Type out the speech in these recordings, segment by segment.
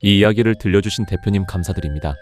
이 이야기를 들려주신 대표님 감사드립니다.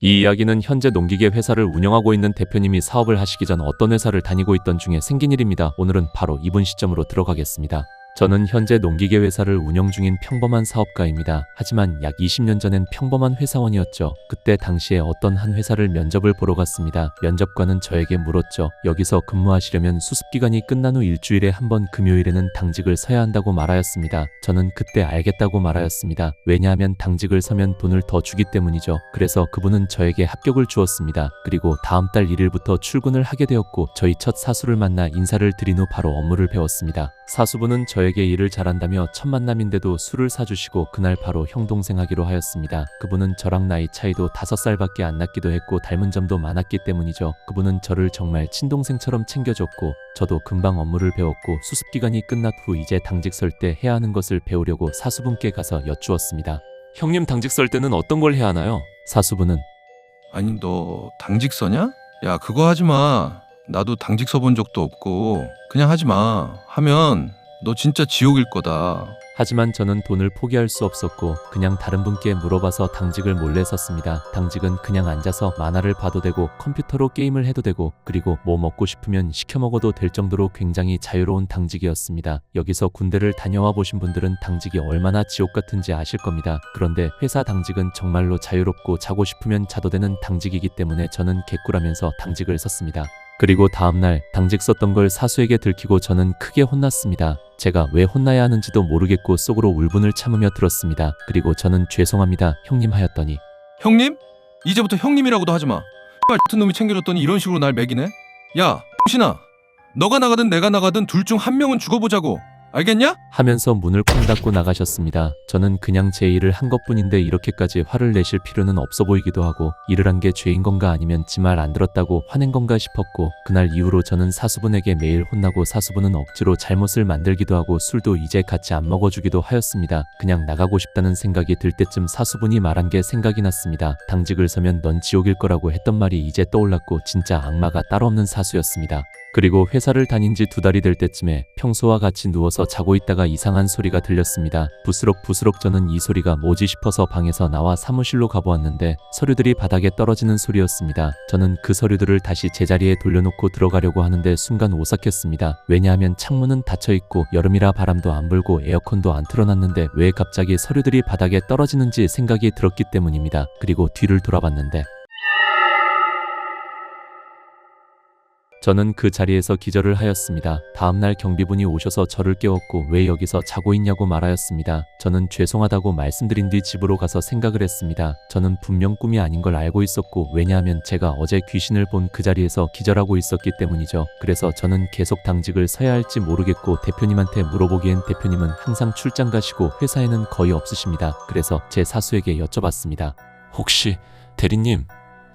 이 이야기는 현재 농기계 회사를 운영하고 있는 대표님이 사업을 하시기 전 어떤 회사를 다니고 있던 중에 생긴 일입니다. 오늘은 바로 이분 시점으로 들어가겠습니다. 저는 현재 농기계 회사를 운영 중인 평범한 사업가입니다. 하지만 약 20년 전엔 평범한 회사원이었죠. 그때 당시에 어떤 한 회사를 면접을 보러 갔습니다. 면접관은 저에게 물었죠. 여기서 근무하시려면 수습기간이 끝난 후 일주일에 한 번 금요일에는 당직을 서야 한다고 말하였습니다. 저는 그때 알겠다고 말하였습니다. 왜냐하면 당직을 서면 돈을 더 주기 때문이죠. 그래서 그분은 저에게 합격을 주었습니다. 그리고 다음 달 1일부터 출근을 하게 되었고 저희 첫 사수를 만나 인사를 드린 후 바로 업무를 배웠습니다. 사수분은 저에게 일을 잘한다며 첫 만남인데도 술을 사주시고 그날 바로 형 동생 하기로 하였습니다. 그분은 저랑 나이 차이도 5살밖에 안 났기도 했고 닮은 점도 많았기 때문이죠. 그분은 저를 정말 친동생처럼 챙겨줬고 저도 금방 업무를 배웠고 수습기간이 끝난 후 이제 당직 설 때 해야 하는 것을 배우려고 사수분께 가서 여쭈었습니다. 형님 당직 설 때는 어떤 걸 해야 하나요? 사수분은 아니 너 당직 서냐? 야 그거 하지 마. 나도 당직 서본 적도 없고 그냥 하지 마. 하면 너 진짜 지옥일 거다. 하지만 저는 돈을 포기할 수 없었고 그냥 다른 분께 물어봐서 당직을 몰래 섰습니다. 당직은 그냥 앉아서 만화를 봐도 되고 컴퓨터로 게임을 해도 되고 그리고 뭐 먹고 싶으면 시켜 먹어도 될 정도로 굉장히 자유로운 당직이었습니다. 여기서 군대를 다녀와 보신 분들은 당직이 얼마나 지옥 같은지 아실 겁니다. 그런데 회사 당직은 정말로 자유롭고 자고 싶으면 자도 되는 당직이기 때문에 저는 개꿀하면서 당직을 섰습니다. 그리고 다음날 당직 썼던 걸 사수에게 들키고 저는 크게 혼났습니다. 제가 왜 혼나야 하는지도 모르겠고 속으로 울분을 참으며 들었습니다. 그리고 저는 죄송합니다 형님 하였더니 형님? 이제부터 형님이라고도 하지 마. 같은 놈이 챙겨줬더니 이런 식으로 날 매기네. 야 신아, 너가 나가든 내가 나가든 둘 중 한 명은 죽어보자고. 알겠냐? 하면서 문을 콩 닫고 나가셨습니다. 저는 그냥 제 일을 한 것뿐인데 이렇게까지 화를 내실 필요는 없어 보이기도 하고 일을 한 게 죄인 건가 아니면 지 말 안 들었다고 화낸 건가 싶었고 그날 이후로 저는 사수분에게 매일 혼나고 사수분은 억지로 잘못을 만들기도 하고 술도 이제 같이 안 먹어주기도 하였습니다. 그냥 나가고 싶다는 생각이 들 때쯤 사수분이 말한 게 생각이 났습니다. 당직을 서면 넌 지옥일 거라고 했던 말이 이제 떠올랐고 진짜 악마가 따로 없는 사수였습니다. 그리고 회사를 다닌 지 2달이 될 때쯤에 평소와 같이 누워서 자고 있다가 이상한 소리가 들렸습니다. 부스럭부스럭 저는 이 소리가 뭐지 싶어서 방에서 나와 사무실로 가보았는데 서류들이 바닥에 떨어지는 소리였습니다. 저는 그 서류들을 다시 제자리에 돌려놓고 들어가려고 하는데 순간 오싹했습니다. 왜냐하면 창문은 닫혀있고 여름이라 바람도 안 불고 에어컨도 안 틀어놨는데 왜 갑자기 서류들이 바닥에 떨어지는지 생각이 들었기 때문입니다. 그리고 뒤를 돌아봤는데 저는 그 자리에서 기절을 하였습니다. 다음날 경비분이 오셔서 저를 깨웠고 왜 여기서 자고 있냐고 말하였습니다. 저는 죄송하다고 말씀드린 뒤 집으로 가서 생각을 했습니다. 저는 분명 꿈이 아닌 걸 알고 있었고 왜냐하면 제가 어제 귀신을 본 그 자리에서 기절하고 있었기 때문이죠. 그래서 저는 계속 당직을 서야 할지 모르겠고 대표님한테 물어보기엔 대표님은 항상 출장 가시고 회사에는 거의 없으십니다. 그래서 제 사수에게 여쭤봤습니다. 혹시 대리님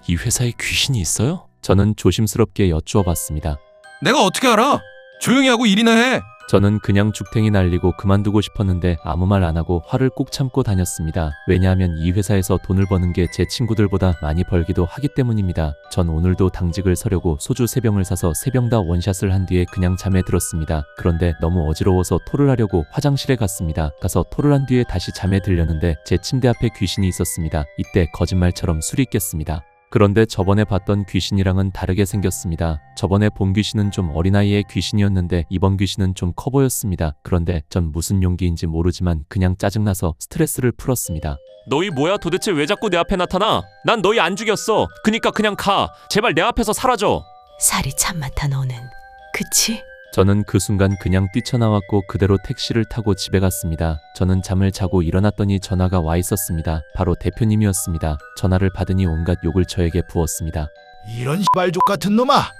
이 회사에 귀신이 있어요? 저는 조심스럽게 여쭈어 봤습니다. 내가 어떻게 알아? 조용히 하고 일이나 해. 저는 그냥 죽탱이 날리고 그만두고 싶었는데 아무 말 안 하고 화를 꾹 참고 다녔습니다. 왜냐하면 이 회사에서 돈을 버는 게 제 친구들보다 많이 벌기도 하기 때문입니다. 전 오늘도 당직을 서려고 소주 3병을 사서 3병 다 원샷을 한 뒤에 그냥 잠에 들었습니다. 그런데 너무 어지러워서 토를 하려고 화장실에 갔습니다. 가서 토를 한 뒤에 다시 잠에 들렸는데 제 침대 앞에 귀신이 있었습니다. 이때 거짓말처럼 술이 깼습니다. 그런데 저번에 봤던 귀신이랑은 다르게 생겼습니다. 저번에 본 귀신은 좀 어린아이의 귀신이었는데 이번 귀신은 좀 커 보였습니다. 그런데 전 무슨 용기인지 모르지만 그냥 짜증나서 스트레스를 풀었습니다. 너희 뭐야 도대체 왜 자꾸 내 앞에 나타나? 난 너희 안 죽였어. 그니까 그냥 가. 제발 내 앞에서 사라져. 살이 참 많다 너는. 그치? 저는 그 순간 그냥 뛰쳐나왔고 그대로 택시를 타고 집에 갔습니다. 저는 잠을 자고 일어났더니 전화가 와 있었습니다. 바로 대표님이었습니다. 전화를 받으니 온갖 욕을 저에게 부었습니다. 이런 시발족 같은 놈아,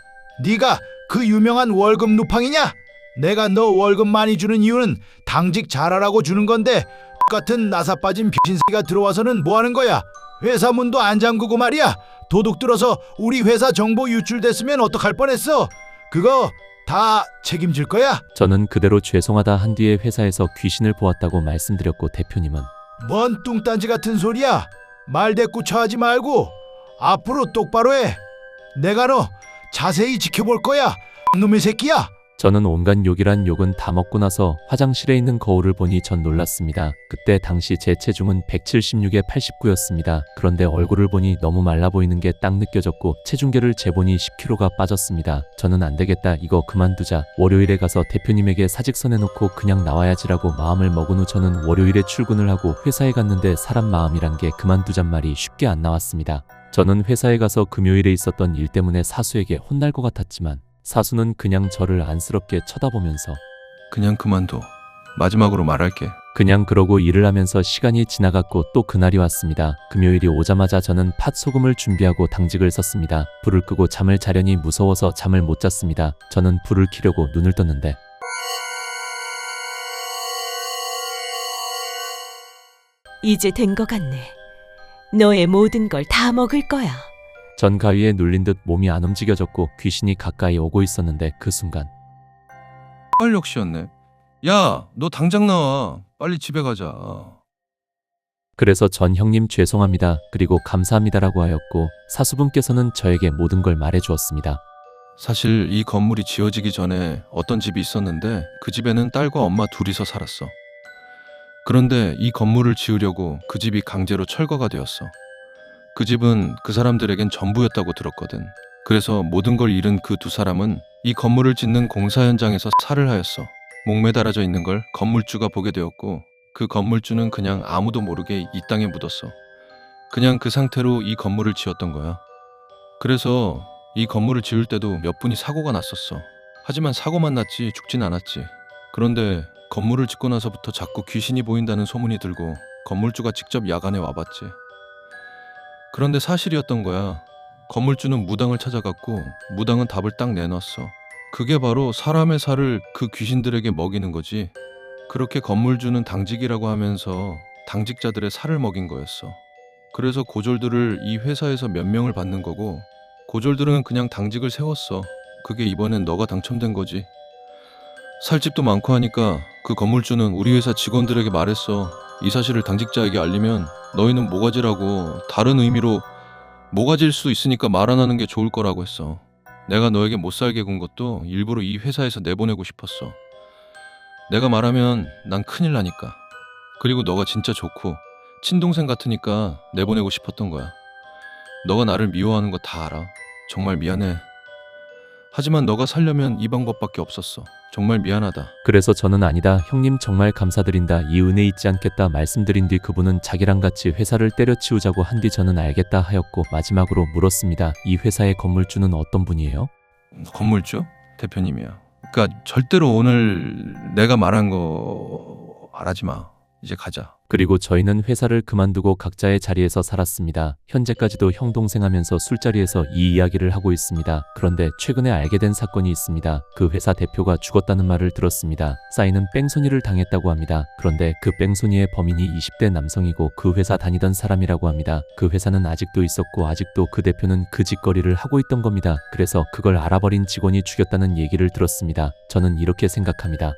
네가 그 유명한 월급 누팡이냐? 내가 너 월급 많이 주는 이유는 당직 잘하라고 주는 건데 같은 나사 빠진 병신새가 들어와서는 뭐하는 거야? 회사 문도 안 잠그고 말이야. 도둑 들어서 우리 회사 정보 유출됐으면 어떡할 뻔했어. 그거 다 책임질 거야? 저는 그대로 죄송하다 한 뒤에 회사에서 귀신을 보았다고 말씀드렸고 대표님은 뭔 뚱딴지 같은 소리야. 말대꾸쳐하지 말고 앞으로 똑바로 해. 내가 너 자세히 지켜볼 거야. 놈의 새끼야. 저는 온갖 욕이란 욕은 다 먹고 나서 화장실에 있는 거울을 보니 전 놀랐습니다. 그때 당시 제 체중은 176에 89였습니다. 그런데 얼굴을 보니 너무 말라 보이는 게 딱 느껴졌고 체중계를 재보니 10kg가 빠졌습니다. 저는 안 되겠다, 이거 그만두자. 월요일에 가서 대표님에게 사직서 내놓고 그냥 나와야지라고 마음을 먹은 후 저는 월요일에 출근을 하고 회사에 갔는데 사람 마음이란 게 그만두잔 말이 쉽게 안 나왔습니다. 저는 회사에 가서 금요일에 있었던 일 때문에 사수에게 혼날 것 같았지만 사수는 그냥 저를 안쓰럽게 쳐다보면서 그냥 그만둬. 마지막으로 말할게. 그냥 그러고 일을 하면서 시간이 지나갔고 또 그날이 왔습니다. 금요일이 오자마자 저는 팥소금을 준비하고 당직을 섰습니다. 불을 끄고 잠을 자려니 무서워서 잠을 못 잤습니다. 저는 불을 켜려고 눈을 떴는데 이제 된 것 같네. 너의 모든 걸 다 먹을 거야. 전 가위에 눌린 듯 몸이 안 움직여졌고 귀신이 가까이 오고 있었는데 그 순간 역시였네. 야, 너 당장 나와. 빨리 집에 가자. 그래서 전 형님 죄송합니다. 그리고 감사합니다라고 하였고 사수분께서는 저에게 모든 걸 말해 주었습니다. 사실 이 건물이 지어지기 전에 어떤 집이 있었는데 그 집에는 딸과 엄마 둘이서 살았어. 그런데 이 건물을 지으려고 그 집이 강제로 철거가 되었어. 그 집은 그 사람들에겐 전부였다고 들었거든. 그래서 모든 걸 잃은 그 두 사람은 이 건물을 짓는 공사 현장에서 살을 하였어. 목매달아져 있는 걸 건물주가 보게 되었고 그 건물주는 그냥 아무도 모르게 이 땅에 묻었어. 그냥 그 상태로 이 건물을 지었던 거야. 그래서 이 건물을 지을 때도 몇 분이 사고가 났었어. 하지만 사고만 났지 죽진 않았지. 그런데 건물을 짓고 나서부터 자꾸 귀신이 보인다는 소문이 들고 건물주가 직접 야간에 와봤지. 그런데 사실이었던 거야. 건물주는 무당을 찾아갔고 무당은 답을 딱 내놨어. 그게 바로 사람의 살을 그 귀신들에게 먹이는 거지. 그렇게 건물주는 당직이라고 하면서 당직자들의 살을 먹인 거였어. 그래서 고졸들을 이 회사에서 몇 명을 받는 거고 고졸들은 그냥 당직을 세웠어. 그게 이번엔 너가 당첨된 거지. 살 집도 많고 하니까 그 건물주는 우리 회사 직원들에게 말했어. 이 사실을 당직자에게 알리면 너희는 모가지라고, 다른 의미로 모가지일 수 있으니까 말 안 하는 게 좋을 거라고 했어. 내가 너에게 못 살게 군 것도 일부러 이 회사에서 내보내고 싶었어. 내가 말하면 난 큰일 나니까. 그리고 너가 진짜 좋고 친동생 같으니까 내보내고 싶었던 거야. 너가 나를 미워하는 거 다 알아. 정말 미안해. 하지만 너가 살려면 이 방법밖에 없었어. 정말 미안하다. 그래서 저는 아니다, 형님 정말 감사드린다, 이 은혜 잊지 않겠다 말씀드린 뒤 그분은 자기랑 같이 회사를 때려치우자고 한 뒤 저는 알겠다 하였고 마지막으로 물었습니다. 이 회사의 건물주는 어떤 분이에요? 건물주? 대표님이야. 그러니까 절대로 오늘 내가 말한 거 말하지 마. 이제 가자. 그리고 저희는 회사를 그만두고 각자의 자리에서 살았습니다. 현재까지도 형 동생 하면서 술자리에서 이 이야기를 하고 있습니다. 그런데 최근에 알게 된 사건이 있습니다. 그 회사 대표가 죽었다는 말을 들었습니다. 싸이는 뺑소니를 당했다고 합니다. 그런데 그 뺑소니의 범인이 20대 남성이고 그 회사 다니던 사람이라고 합니다. 그 회사는 아직도 있었고 아직도 그 대표는 그 짓거리를 하고 있던 겁니다. 그래서 그걸 알아버린 직원이 죽였다는 얘기를 들었습니다. 저는 이렇게 생각합니다.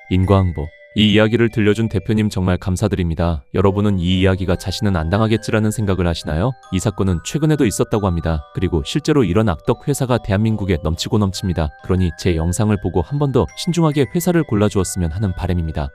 인과응보. 이 이야기를 들려준 대표님 정말 감사드립니다. 여러분은 이 이야기가 자신은 안 당하겠지라는 생각을 하시나요? 이 사건은 최근에도 있었다고 합니다. 그리고 실제로 이런 악덕 회사가 대한민국에 넘치고 넘칩니다. 그러니 제 영상을 보고 한 번 더 신중하게 회사를 골라주었으면 하는 바람입니다.